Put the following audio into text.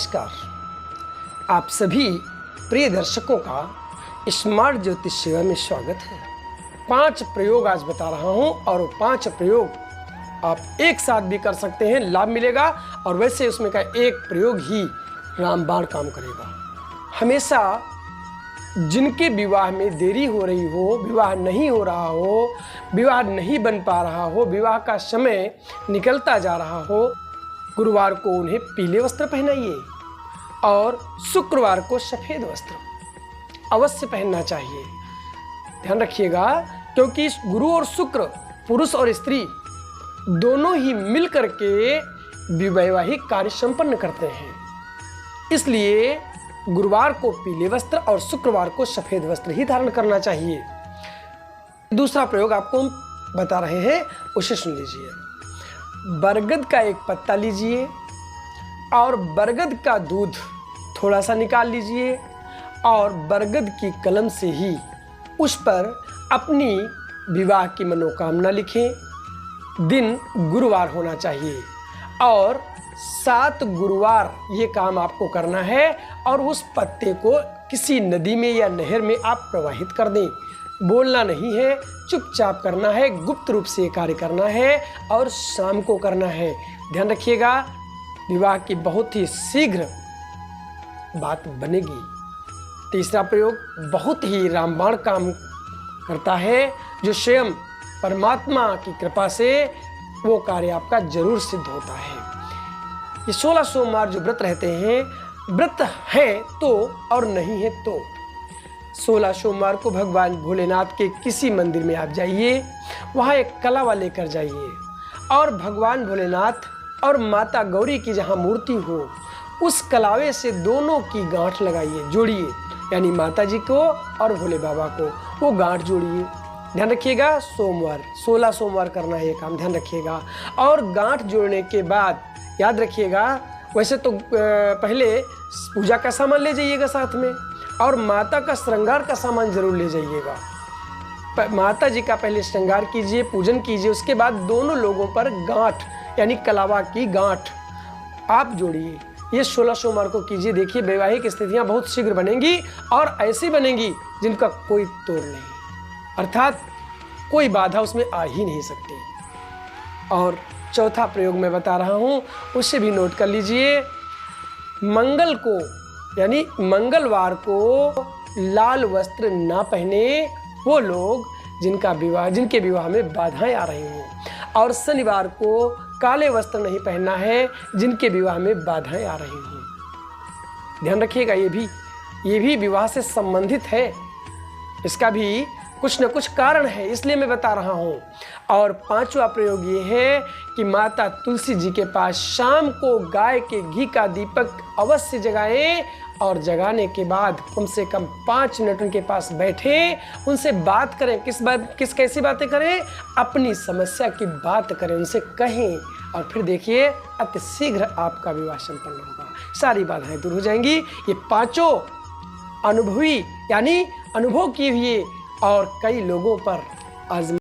नमस्कार। आप सभी प्रिय दर्शकों का स्मार्ट ज्योतिष सेवा में स्वागत है। 5 प्रयोग आज बता रहा हूं और वो 5 प्रयोग आप एक साथ भी कर सकते हैं, लाभ मिलेगा। और वैसे उसमें का एक प्रयोग ही रामबाण काम करेगा। हमेशा जिनके विवाह में देरी हो रही हो, विवाह नहीं हो रहा हो, विवाह नहीं बन पा रहा हो, विवाह का समय निकलता जा रहा हो, गुरुवार को उन्हें पीले वस्त्र पहनाइए और शुक्रवार को सफ़ेद वस्त्र अवश्य पहनना चाहिए। ध्यान रखिएगा, क्योंकि गुरु और शुक्र, पुरुष और स्त्री दोनों ही मिलकर के वैवाहिक कार्य संपन्न करते हैं। इसलिए गुरुवार को पीले वस्त्र और शुक्रवार को सफ़ेद वस्त्र ही धारण करना चाहिए। दूसरा प्रयोग आपको हम बता रहे हैं, उसे सुन लीजिए। बरगद का एक पत्ता लीजिए और बरगद का दूध थोड़ा सा निकाल लीजिए और बरगद की कलम से ही उस पर अपनी विवाह की मनोकामना लिखें। दिन गुरुवार होना चाहिए और 7 गुरुवार ये काम आपको करना है और उस पत्ते को किसी नदी में या नहर में आप प्रवाहित कर दें। बोलना नहीं है, चुपचाप करना है, गुप्त रूप से कार्य करना है और शाम को करना है। ध्यान रखिएगा, विवाह की बहुत ही शीघ्र बात बनेगी। तीसरा प्रयोग बहुत ही रामबाण काम करता है, जो स्वयं परमात्मा की कृपा से वो कार्य आपका जरूर सिद्ध होता है। ये 16 सोमवार जो व्रत रहते हैं, व्रत है तो और नहीं है तो 16 सोमवार को भगवान भोलेनाथ के किसी मंदिर में आप जाइए, वहाँ एक कलावा लेकर जाइए और भगवान भोलेनाथ और माता गौरी की जहाँ मूर्ति हो, उस कलावे से दोनों की गांठ लगाइए, जोड़िए। यानी माता जी को और भोले बाबा को वो गांठ जोड़िए। ध्यान रखिएगा, सोमवार 16 सोमवार करना है ये काम, ध्यान रखिएगा। और गांठ जोड़ने के बाद याद रखिएगा, वैसे तो पहले पूजा का सामान ले जाइएगा साथ में और माता का श्रृंगार का सामान जरूर ले जाइएगा। माता जी का पहले श्रृंगार कीजिए, पूजन कीजिए, उसके बाद दोनों लोगों पर गांठ यानी कलावा की गांठ आप जोड़िए। ये 16 सोमवार को कीजिए। देखिए, वैवाहिक स्थितियां बहुत शीघ्र बनेंगी और ऐसी बनेंगी जिनका कोई तोड़ नहीं, अर्थात कोई बाधा उसमें आ ही नहीं सकती। और चौथा प्रयोग मैं बता रहा हूँ, उसे भी नोट कर लीजिए। मंगल को यानी मंगलवार को लाल वस्त्र ना पहने वो लोग जिनके विवाह में बाधाएं आ रही हैं, और शनिवार को काले वस्त्र नहीं पहनना है जिनके विवाह में बाधाएं आ रही हैं। ध्यान रखिएगा, ये भी विवाह से संबंधित है, इसका भी कुछ न कुछ कारण है, इसलिए मैं बता रहा हूँ। और 5वां प्रयोग ये है कि माता तुलसी जी के पास शाम को गाय के घी का दीपक अवश्य जगाएं और जगाने के बाद कम से कम 5 मिनट उनके पास बैठे, उनसे बात करें। कैसी बातें करें? अपनी समस्या की बात करें, उनसे कहें और फिर देखिए अति शीघ्र आपका विवाह संपन्न होगा, सारी बाधाएं दूर हो जाएंगी। ये 5 अनुभवी यानी अनुभव किए हुए और कई लोगों पर आजमा